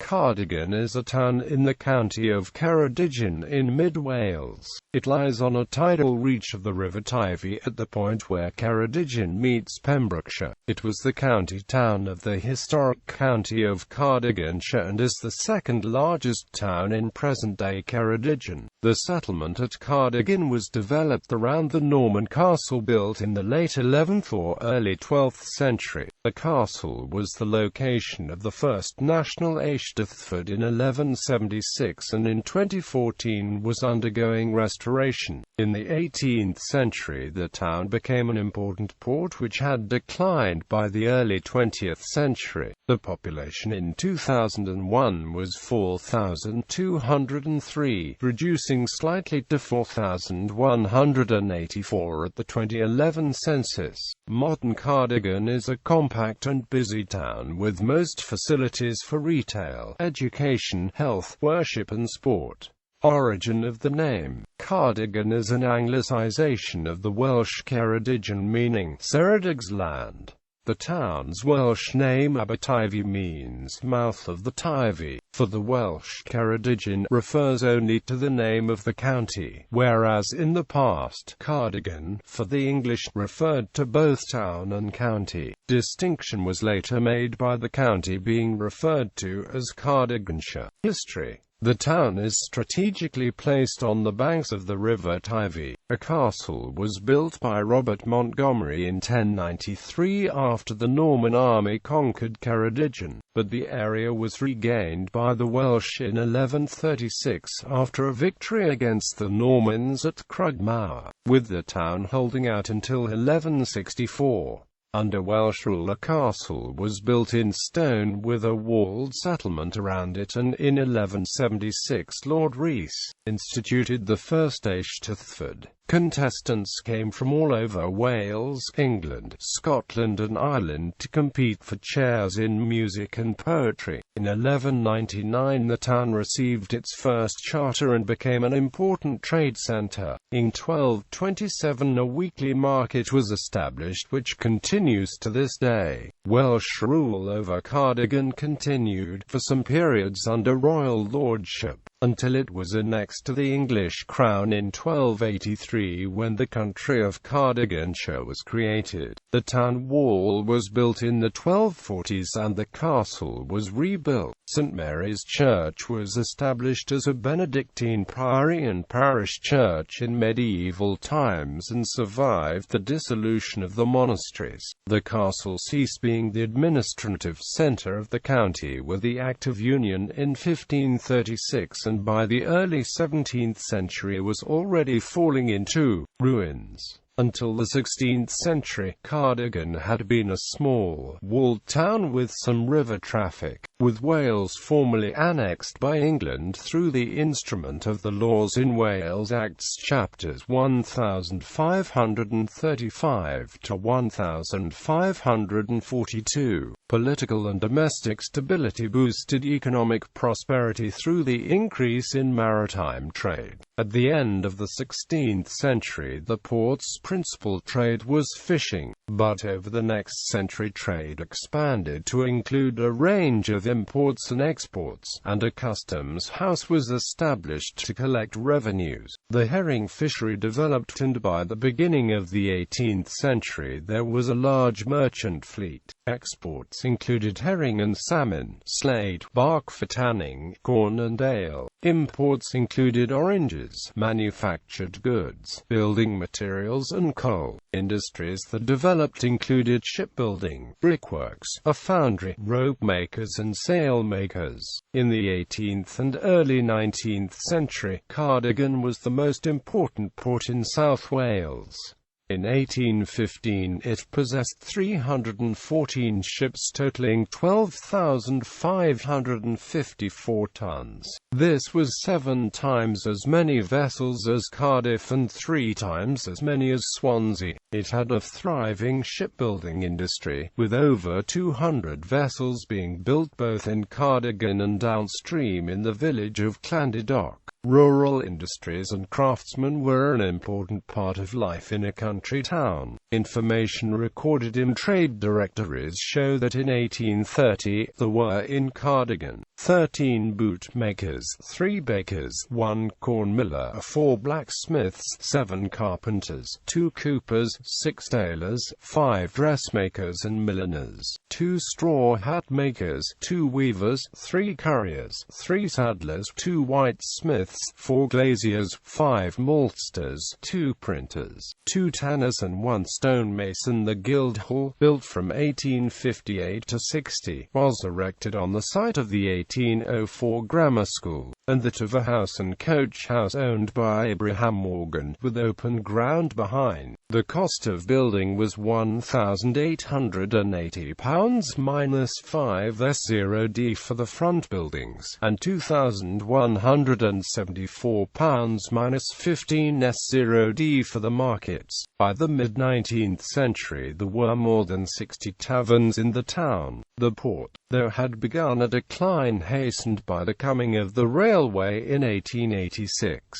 Cardigan is a town in the county of Ceredigion in Mid Wales. It lies on a tidal reach of the River Teifi at the point where Ceredigion meets Pembrokeshire. It was the county town of the historic county of Cardiganshire and is the second largest town in present-day Ceredigion. The settlement at Cardigan was developed around the Norman castle built in the late 11th or early 12th century. The castle was the location of the first national Tidal in 1176 and in 2014 was undergoing restoration. In the 18th century the town became an important port which had declined by the early 20th century. The population in 2001 was 4,203, reducing slightly to 4,184 at the 2011 census. Modern Cardigan is a compact and busy town with most facilities for retail, education, health, worship and sport. Origin of the name. Cardigan is an anglicisation of the Welsh Ceredigion meaning Ceredig's land. The town's Welsh name Aberteifi means mouth of the Teifi. For the Welsh, Ceredigion refers only to the name of the county, whereas in the past, Cardigan, for the English, referred to both town and county. Distinction was later made by the county being referred to as Cardiganshire. History. The town is strategically placed on the banks of the River Teifi. A castle was built by Robert Montgomery in 1093 after the Norman army conquered Ceredigion, but the area was regained by the Welsh in 1136 after a victory against the Normans at Crugmour, with the town holding out until 1164. Under Welsh rule a castle was built in stone with a walled settlement around it, and in 1176 Lord Rhys instituted the first Tidal. Contestants came from all over Wales, England, Scotland and Ireland to compete for chairs in music and poetry. In 1199 the town received its first charter and became an important trade centre. In 1227 a weekly market was established which continues to this day. Welsh rule over Cardigan continued for some periods under royal lordship, until it was annexed to the English crown in 1283 when the country of Cardiganshire was created. The town wall was built in the 1240s and the castle was rebuilt. St Mary's Church was established as a Benedictine priory and parish church in medieval times and survived the dissolution of the monasteries. The castle ceased being the administrative centre of the county with the Act of Union in 1536, and by the early 17th century was already falling into ruins. Until the 16th century, Cardigan had been a small, walled town with some river traffic, with Wales formally annexed by England through the instrument of the laws in Wales Acts chapters 1535 to 1542. Political and domestic stability boosted economic prosperity through the increase in maritime trade. At the end of the 16th century the port's principal trade was fishing, but over the next century trade expanded to include a range of imports and exports, and a customs house was established to collect revenues. The herring fishery developed, and by the beginning of the 18th century there was a large merchant fleet. Exports included herring and salmon, slate, bark for tanning, corn and ale. Imports included oranges, manufactured goods, building materials and coal. Industries that developed included shipbuilding, brickworks, a foundry, rope makers and sail makers. In the 18th and early 19th century, Cardigan was the most important port in South Wales. In 1815 it possessed 314 ships totaling 12,554 tons. This was 7 times as many vessels as Cardiff and 3 times as many as Swansea. It had a thriving shipbuilding industry, with over 200 vessels being built both in Cardigan and downstream in the village of Llanidog. Rural industries and craftsmen were an important part of life in a country town. Information recorded in trade directories show that in 1830, there were in Cardigan 13 bootmakers, 3 bakers, 1 corn miller, 4 blacksmiths, 7 carpenters, 2 coopers, 6 tailors, 5 dressmakers and milliners, 2 straw hat makers, 2 weavers, 3 curriers, 3 saddlers, 2 whitesmiths, 4 glaziers, 5 maltsters, 2 printers, 2 tanners and 1 stonemason. The Guildhall, built from 1858 to 60, was erected on the site of the 1804 grammar school, and that of a house and coach house owned by Abraham Morgan, with open ground behind. The cost of building was £1,880 minus £5S0D for the front buildings, and £2,174 minus £15S0D for the markets. By the mid-19th century there were more than 60 taverns in the town. The port, though had begun a decline, hastened by the coming of the railway in 1886.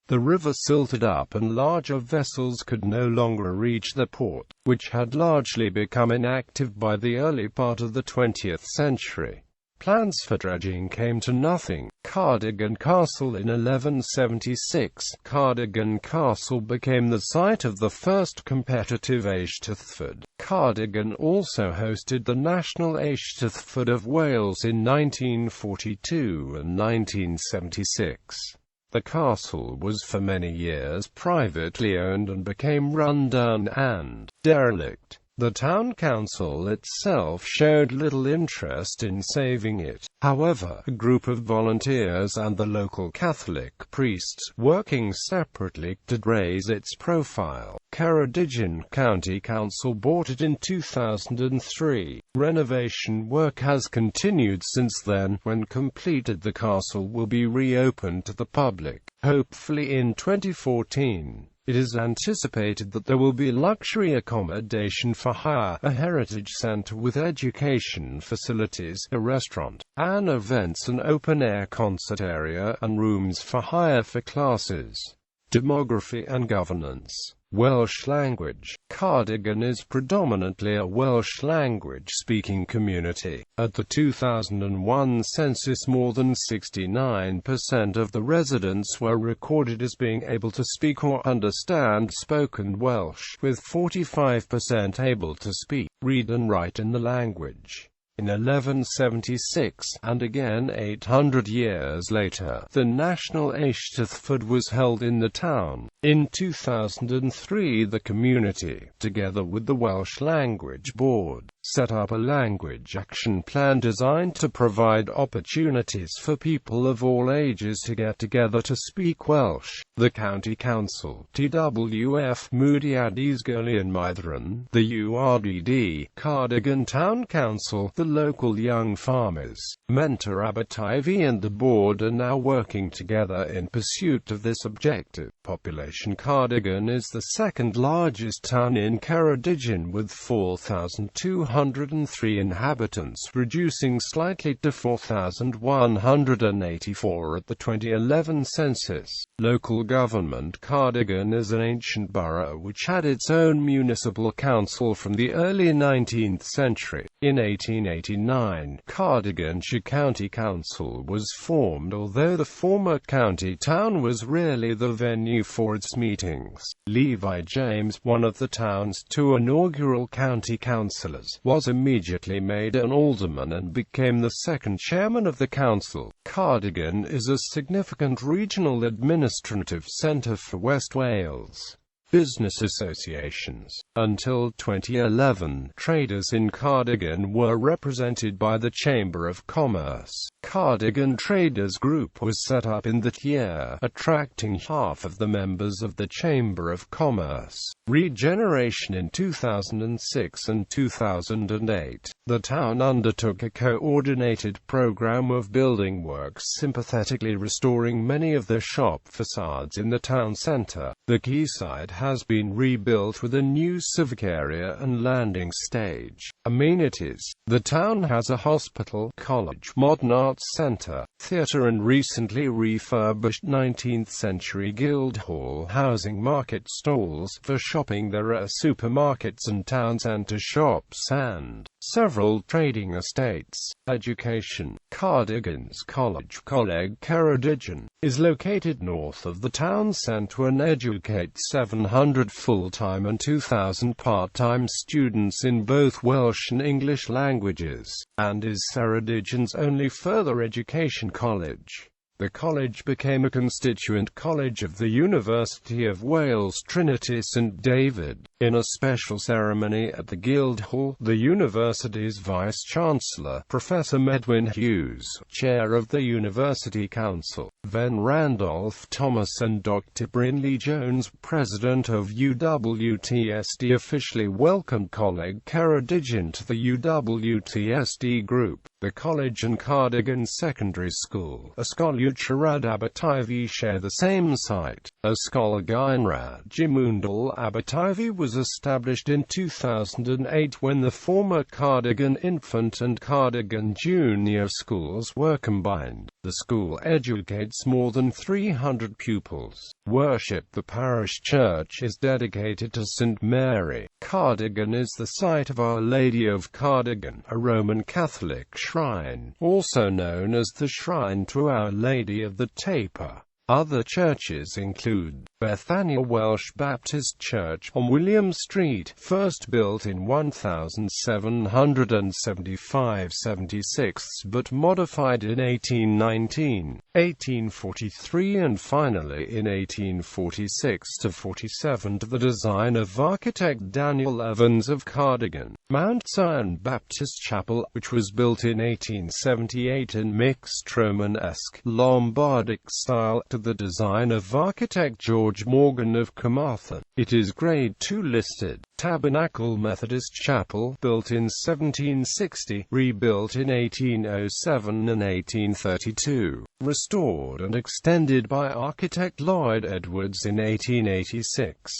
The river silted up and larger vessels could no longer reach the port, which had largely become inactive by the early part of the 20th century. Plans for dredging came to nothing. Cardigan Castle in 1176. Cardigan Castle became the site of the first competitive Eisteddfod. Cardigan also hosted the National Eisteddfod of Wales in 1942 and 1976. The castle was for many years privately owned and became run-down and derelict. The town council itself showed little interest in saving it. However, a group of volunteers and the local Catholic priests, working separately, did raise its profile. Ceredigion County Council bought it in 2003. Renovation work has continued since then. When completed, the castle will be reopened to the public, hopefully in 2014. It is anticipated that there will be luxury accommodation for hire, a heritage centre with education facilities, a restaurant, an events and open-air concert area, and rooms for hire for classes. Demography and governance. Welsh language. Cardigan is predominantly a Welsh language-speaking community. At the 2001 census, more than 69% of the residents were recorded as being able to speak or understand spoken Welsh, with 45% able to speak, read and write in the language. In 1176, and again 800 years later, the National Eisteddfod was held in the town. In 2003, the community, together with the Welsh Language Board, set up a language action plan designed to provide opportunities for people of all ages to get together to speak Welsh. The County Council, TWF, Mudiad Isgolion Maithrin, the URDD, Cardigan Town Council, the local young farmers, Mentor River Teifi and the board are now working together in pursuit of this objective. Population. Cardigan is the second largest town in Ceredigion with 4,203 inhabitants, reducing slightly to 4,184 at the 2011 census. Local government. Cardigan is an ancient borough which had its own municipal council from the early 19th century. In 1889, Cardiganshire County Council was formed, although the former county town was rarely the venue for its meetings. Levi James, one of the town's 2 inaugural county councillors, was immediately made an alderman and became the second chairman of the council. Cardigan is a significant regional administrative centre for West Wales. Business associations. Until 2011, traders in Cardigan were represented by the Chamber of Commerce. Cardigan Traders Group was set up in that year, attracting half of the members of the Chamber of Commerce. Regeneration. In 2006 and 2008, the town undertook a coordinated program of building works, sympathetically restoring many of the shop facades in the town centre. The quayside has been rebuilt with a new civic area and landing stage. Amenities: the town has a hospital, college, modern arts centre, theatre and recently refurbished 19th-century Guildhall housing market stalls. For shopping there are supermarkets and town centre shops and several trading estates. Education: Cardigan's College, Coleg Ceredigion, is located north of the town centre and educates 700 full-time and 2,000 part-time students in both Welsh and English languages, and is Ceredigion's only further education college. The college became a constituent college of the University of Wales Trinity St David. In a special ceremony at the Guildhall, the university's Vice-Chancellor, Professor Medwyn Hughes, Chair of the University Council, Ven Randolph Thomas and Dr. Brynley Jones, President of UWTSD, officially welcomed Coleg Ceredigion to the UWTSD group. The college and Cardigan Secondary School, Ysgol-Ceredigion.The, share the same site. Ysgol-Ceredigion.The was established in 2008 when the former Cardigan Infant and Cardigan Junior schools were combined. The school educates more than 300 pupils. Worship: the parish church is dedicated to St Mary. Cardigan is the site of Our Lady of Cardigan, a Roman Catholic shrine, also known as the Shrine to Our Lady of the Taper. Other churches include Bethania Welsh Baptist Church on William Street, first built in 1775-76 but modified in 1819, 1843 and finally in 1846-47 to the design of architect Daniel Evans of Cardigan. Mount Zion Baptist Chapel, which was built in 1878 in mixed Romanesque, Lombardic style, to the design of architect George Morgan of Carmarthen. It is Grade II listed. Tabernacle Methodist Chapel, built in 1760, rebuilt in 1807 and 1832, restored and extended by architect Lloyd Edwards in 1886.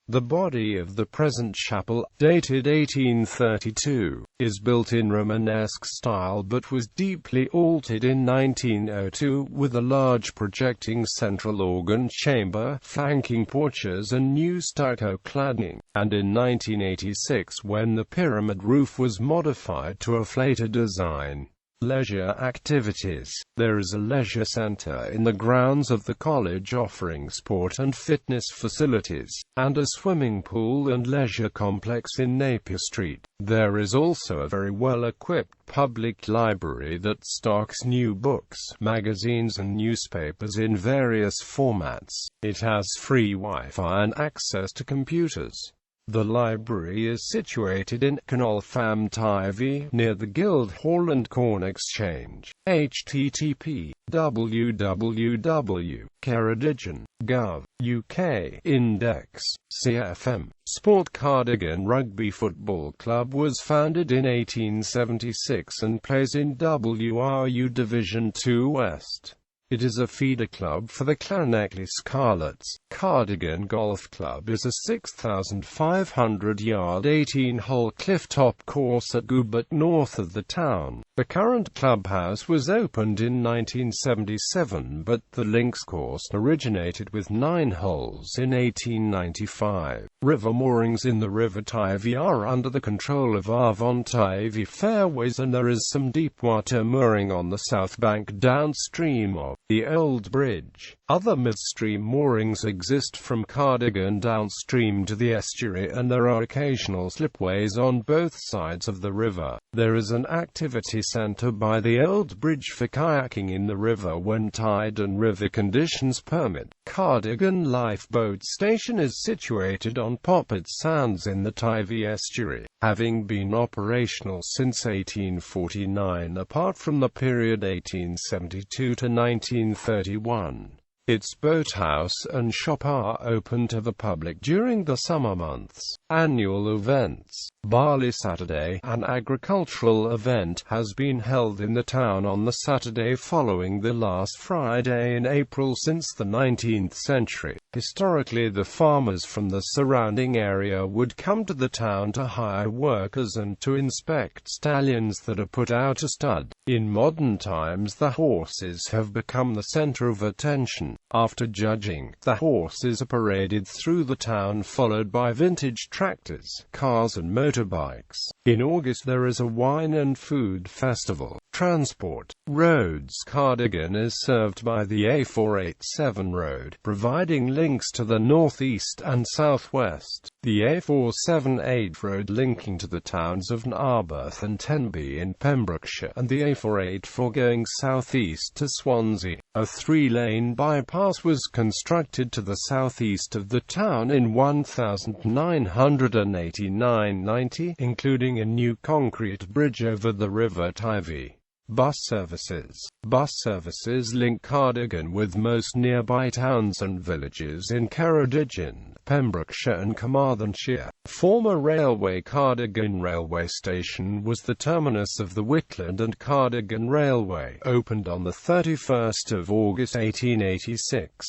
The body of the present chapel, dated 1832, is built in Romanesque style but was deeply altered in 1902, with a large projecting central organ chamber, flanking porches and new stucco cladding, and in 1986 when the pyramid roof was modified to a flater design. Leisure activities: there is a leisure centre in the grounds of the college offering sport and fitness facilities, and a swimming pool and leisure complex in Napier Street. There is also a very well-equipped public library that stocks new books, magazines and newspapers in various formats. It has free Wi-Fi and access to computers. The library is situated in Canolfam Teifi, near the Guildhall and Corn Exchange. http://www.ceredigion.gov UK Index CFM Sport. Cardigan Rugby Football Club was founded in 1876 and plays in WRU Division 2 West. It is a feeder club for the Llanelli Scarlets. Cardigan Golf Club is a 6,500-yard 18-hole cliff-top course at Goobert north of the town. The current clubhouse was opened in 1977, but the links course originated with 9 holes in 1895. River moorings in the River Teifi are under the control of Avon Teifi Fairways, and there is some deep water mooring on the south bank downstream of the old bridge. Other midstream moorings exist from Cardigan downstream to the estuary, and there are occasional slipways on both sides of the river. There is an activity centre by the old bridge for kayaking in the river when tide and river conditions permit. Cardigan Lifeboat Station is situated on Poppet Sands in the Teifi estuary, having been operational since 1849 apart from the period 1872 to 1931. Its boathouse and shop are open to the public during the summer months. Annual events. Barley Saturday, an agricultural event, has been held in the town on the Saturday following the last Friday in April since the 19th century. Historically, the farmers from the surrounding area would come to the town to hire workers and to inspect stallions that are put out to stud. In modern times, the horses have become the center of attention. After judging, the horses are paraded through the town followed by vintage tractors, cars and motorbikes. In August there is a wine and food festival. Transport. Roads. Cardigan is served by the A487 road, providing links to the northeast and southwest. The A478 road linking to the towns of Narberth and Tenby in Pembrokeshire, and the A484 going southeast to Swansea. A 3-lane bypass was constructed to the southeast of the town in 1989-90, including a new concrete bridge over the River Teifi. Bus services. Bus services link Cardigan with most nearby towns and villages in Ceredigion, Pembrokeshire and Carmarthenshire. Former railway. Cardigan railway station was the terminus of the Whitland and Cardigan Railway, opened on the 31st of August 1886.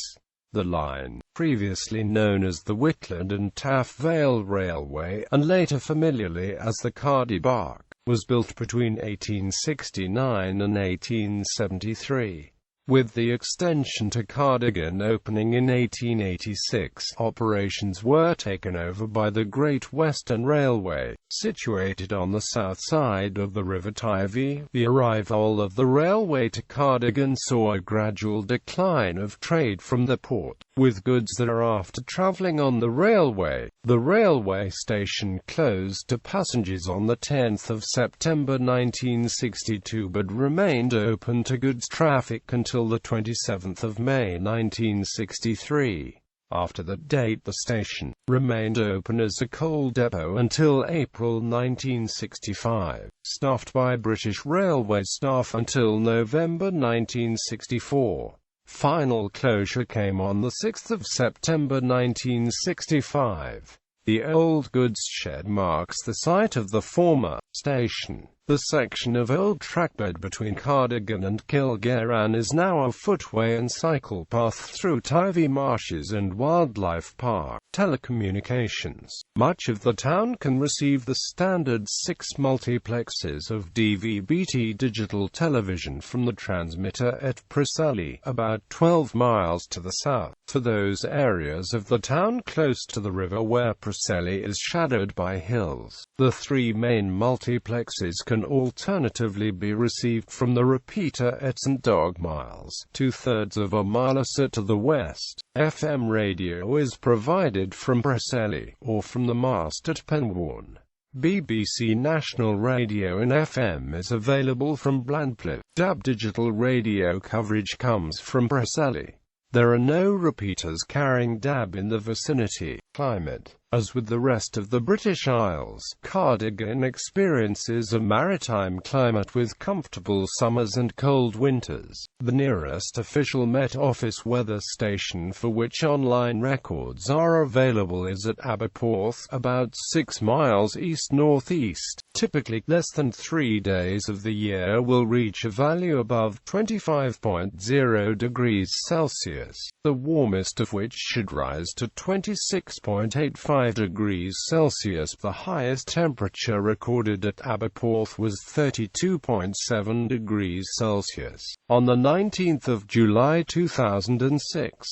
The line, previously known as the Whitland and Taff Vale Railway, and later familiarly as the Cardigan, was built between 1869 and 1873. With the extension to Cardigan opening in 1886, operations were taken over by the Great Western Railway, situated on the south side of the River Teifi. The arrival of the railway to Cardigan saw a gradual decline of trade from the port, with goods thereafter travelling on the railway. The railway station closed to passengers on the 10th of September 1962 but remained open to goods traffic until the 27th of May 1963. After that date, the station remained open as a coal depot until April 1965, staffed by British Railway staff until November 1964. Final closure came on the 6th of September 1965. The old goods shed marks the site of the former station. The section of old trackbed between Cardigan and Kilgarran is now a footway and cycle path through Teifi Marshes and Wildlife Park. Telecommunications. Much of the town can receive the standard 6 multiplexes of DVB-T digital television from the transmitter at Preseli, about 12 miles to the south. For those areas of the town close to the river where Preseli is shadowed by hills, the 3 main multiplexes can alternatively be received from the repeater at St Dog Miles, 2/3 of a mile or so to the west. FM radio is provided from Preseli, or from the mast at Penworn. BBC National Radio in FM is available from Blandfleet. DAB digital radio coverage comes from Preseli. There are no repeaters carrying DAB in the vicinity. Climate. As with the rest of the British Isles, Cardigan experiences a maritime climate with comfortable summers and cold winters. The nearest official Met Office weather station for which online records are available is at Aberporth, about 6 miles east-northeast. Typically, less than 3 days of the year will reach a value above 25.0 degrees Celsius, the warmest of which should rise to 26.85 degrees Celsius. The highest temperature recorded at Aberporth was 32.7 degrees Celsius on the 19th of July 2006.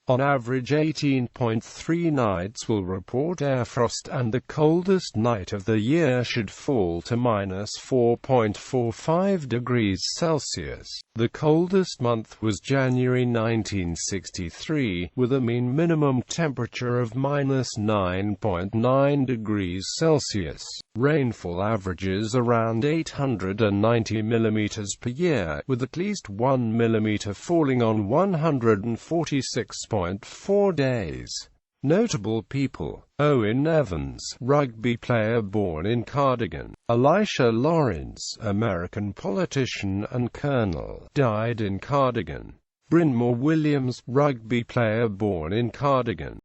On average 18.3 nights will report air frost, and the coldest night of the year should fall to -4.45 degrees Celsius. The coldest month was January 1963, with a mean minimum temperature of -9.9 degrees Celsius. Rainfall averages around 890 mm per year, with at least 1 mm falling on 146.4 days. Notable people: Owen Evans, rugby player born in Cardigan. Elisha Lawrence, American politician and colonel, died in Cardigan. Brynmore Williams, rugby player born in Cardigan.